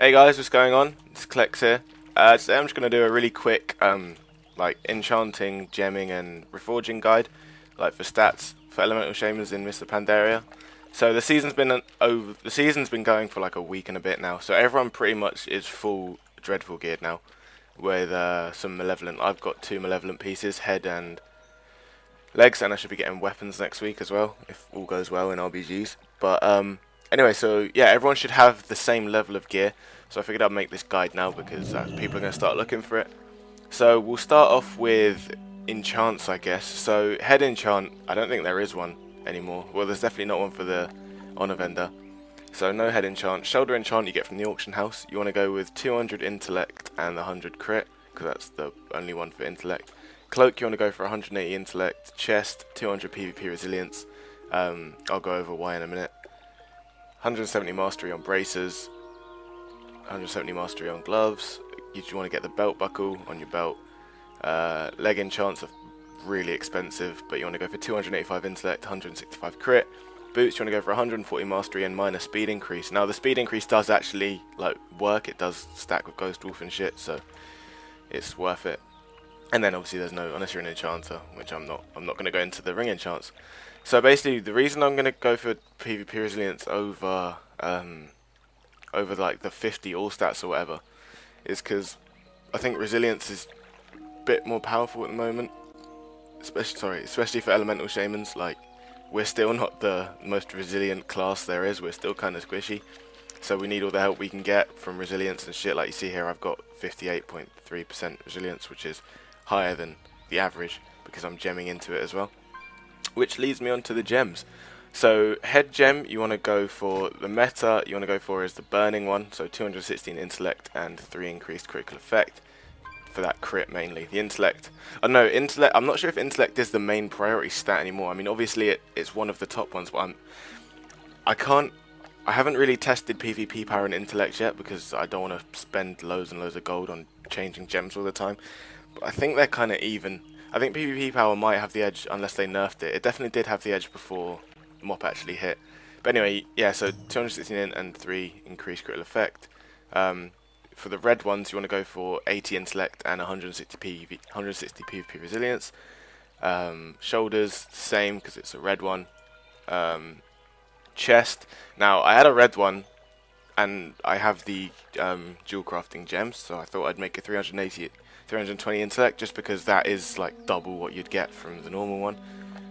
Hey guys, what's going on? It's Klex here. Today I'm just going to do a really quick like enchanting, gemming and reforging guide, like for stats for elemental shamans in Mr. Pandaria. So the season's been going for like a week and a bit now. So everyone pretty much is full dreadful geared now with some malevolent. I've got 2 malevolent pieces, head and legs, and I should be getting weapons next week as well if all goes well in RBGs. But anyway, so yeah, everyone should have the same level of gear. So I figured I'd make this guide now because people are going to start looking for it. So we'll start off with enchants, I guess. So head enchant, I don't think there is one anymore. Well, there's definitely not one for the honor vendor. So no head enchant. Shoulder enchant you get from the auction house. You want to go with 200 intellect and 100 crit because that's the only one for intellect. Cloak you want to go for 180 intellect. Chest 200 PvP resilience. I'll go over why in a minute. 170 mastery on bracers. 170 mastery on gloves. You want to get the belt buckle on your belt. Leg enchants are really expensive, but you want to go for 285 intellect, 165 crit. Boots you want to go for 140 mastery and minor speed increase. Now the speed increase does actually like work. It does stack with Ghost Wolf and shit, so it's worth it. And then obviously there's no, unless you're an enchanter, which I'm not going to go into the ring enchants. So basically the reason I'm going to go for PvP resilience over over like the 50 all stats or whatever is because I think resilience is a bit more powerful at the moment, especially for elemental shamans. Like, we're still not the most resilient class there is. We're still kind of squishy, so we need all the help we can get from resilience and shit. Like you see here, I've got 58.3% resilience, which is higher than the average because I'm gemming into it as well, which leads me on to the gems. So head gem you want to go for, the meta you want to go for is the burning one, so 216 intellect and 3 increased critical effect for that crit mainly. The intellect, I'm not sure if intellect is the main priority stat anymore. I mean obviously it's one of the top ones, but I haven't really tested PvP power and intellect yet because I don't want to spend loads and loads of gold on changing gems all the time. But I think they're kind of even. I think PvP power might have the edge unless they nerfed it. It definitely did have the edge before MoP actually hit. But anyway, yeah, so 216 int and 3 increased critical effect. For the red ones, you want to go for 80 intellect and 160 PvP resilience. Shoulders, same because it's a red one. Chest. Now, I had a red one, and I have the dual crafting gems, so I thought I'd make a 320 intellect just because that is like double what you'd get from the normal one.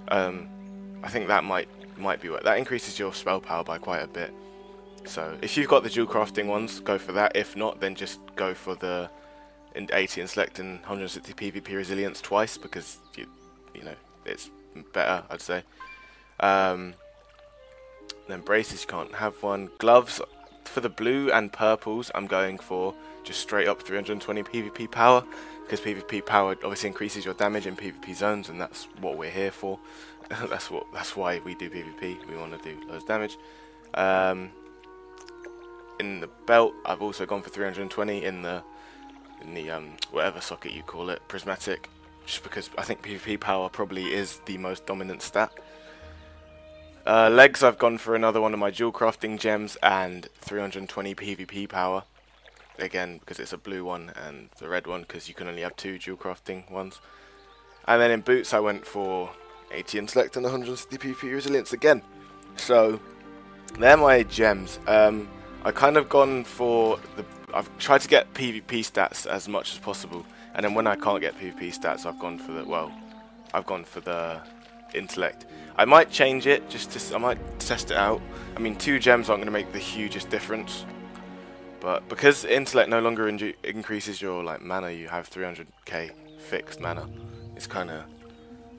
I think that might be what that increases your spell power by quite a bit. So if you've got the dual crafting ones, go for that. If not, then just go for the 80 intellect and 160 PvP resilience twice because you know it's better, I'd say. Then braces, you can't have one. Gloves for the blue and purples, I'm going for just straight up 320 PvP power because PvP power obviously increases your damage in PvP zones, and that's what we're here for. that's why we do PvP. We want to do loads of damage. In the belt, I've also gone for 320 in the whatever socket you call it, prismatic, just because I think PvP power probably is the most dominant stat. Legs, I've gone for another one of my dual crafting gems and 320 PvP power. Again, because it's a blue one and the red one because you can only have 2 dual crafting ones. And then in boots, I went for 80 intellect and 160 PvP resilience again. So they're my gems. I kind of gone for I've tried to get PvP stats as much as possible, and then when I can't get PvP stats, I've gone for the intellect. I might change it I might test it out. I mean, 2 gems aren't going to make the hugest difference, but because intellect no longer increases your like mana, you have 300k fixed mana. It's kind of,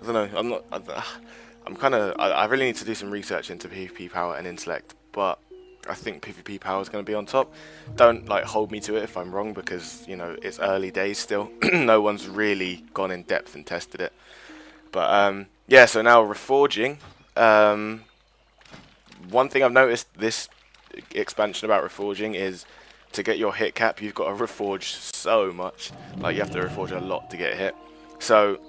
I don't know. I really need to do some research into PvP power and intellect, but I think PvP power is going to be on top. Don't like hold me to it if I'm wrong because you know it's early days still. No one's really gone in depth and tested it. But yeah, so now reforging. One thing I've noticed this expansion about reforging is to get your hit cap, you've got to reforge so much. Like you have to reforge a lot to get a hit. So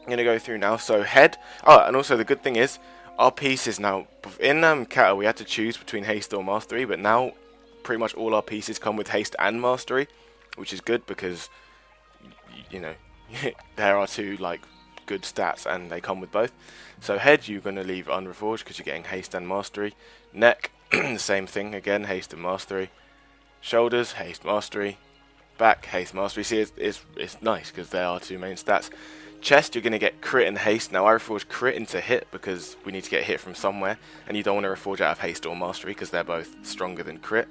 I'm going to go through now. So head. Oh, and also the good thing is our pieces now, in Kata we had to choose between haste or mastery, but now pretty much all our pieces come with haste and mastery, which is good because, you know, there are two like good stats and they come with both. So head, you're going to leave unreforged because you're getting haste and mastery. Neck, the same thing again, haste and mastery. Shoulders, haste, mastery. Back, haste, mastery. See, it's nice because there are two main stats. Chest, you're going to get crit and haste. Now I reforge crit into hit because we need to get hit from somewhere, and you don't want to reforge out of haste or mastery because they're both stronger than crit.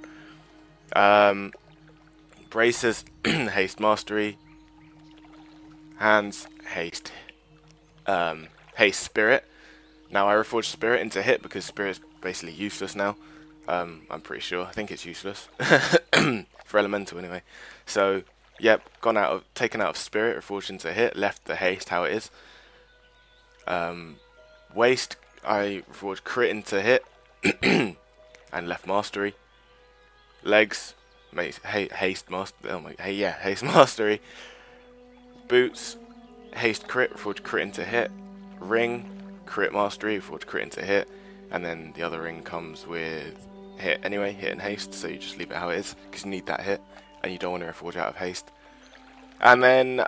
Braces, haste, mastery. Hands, haste, haste, spirit. Now I reforge spirit into hit because spirit's basically useless now. I'm pretty sure. I think it's useless for elemental anyway. So yep, taken out of spirit, reforged into hit, left the haste how it is. Waist, I reforged crit into hit and left mastery. Legs, haste mastery. Oh my, haste mastery. Boots, haste crit, reforged crit into hit. Ring, crit mastery, reforged crit into hit. And then the other ring comes with hit anyway, hit and haste, so you just leave it how it is because you need that hit and you don't want to reforge out of haste. And then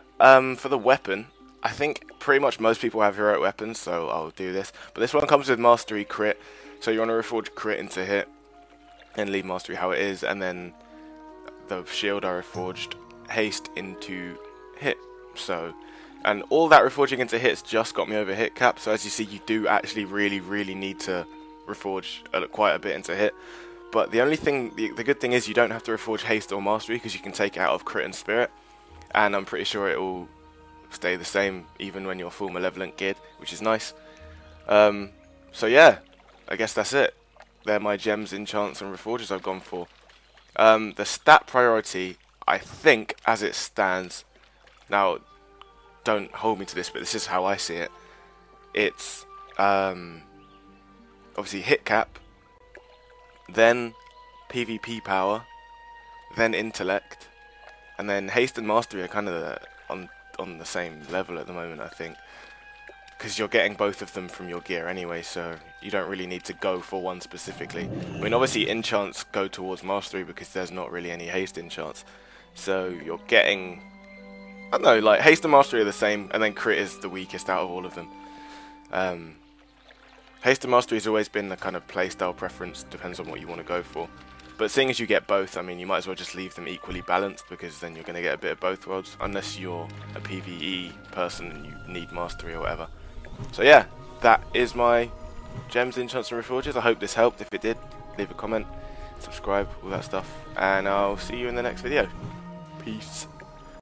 for the weapon, I think pretty much most people have heroic weapons, so I'll do this. But this one comes with mastery crit, so you want to reforge crit into hit and leave mastery how it is. And then the shield I reforged haste into hit. So, and all that reforging into hits just got me over hit cap. So as you see, you do actually really need to reforge quite a bit into hit. But the only thing, the good thing is you don't have to reforge haste or mastery because you can take it out of crit and spirit. And I'm pretty sure it will stay the same even when you're full malevolent geared, which is nice. So yeah, I guess that's it. They're my gems, enchants and reforges I've gone for. The stat priority, I think as it stands, now don't hold me to this, but this is how I see it. It's obviously hit cap, then PvP power, then intellect, and then haste and mastery are kind of on the same level at the moment, I think, because you're getting both of them from your gear anyway, so you don't really need to go for one specifically. I mean, obviously enchants go towards mastery because there's not really any haste enchants, so you're getting, I don't know, like haste and mastery are the same, and then crit is the weakest out of all of them. Haste and mastery has always been the kind of playstyle preference, depends on what you want to go for. But seeing as you get both, I mean, you might as well just leave them equally balanced because then you're going to get a bit of both worlds, unless you're a PvE person and you need mastery or whatever. So yeah, that is my gems, enchants and reforges. I hope this helped. If it did, leave a comment, subscribe, all that stuff, and I'll see you in the next video. Peace.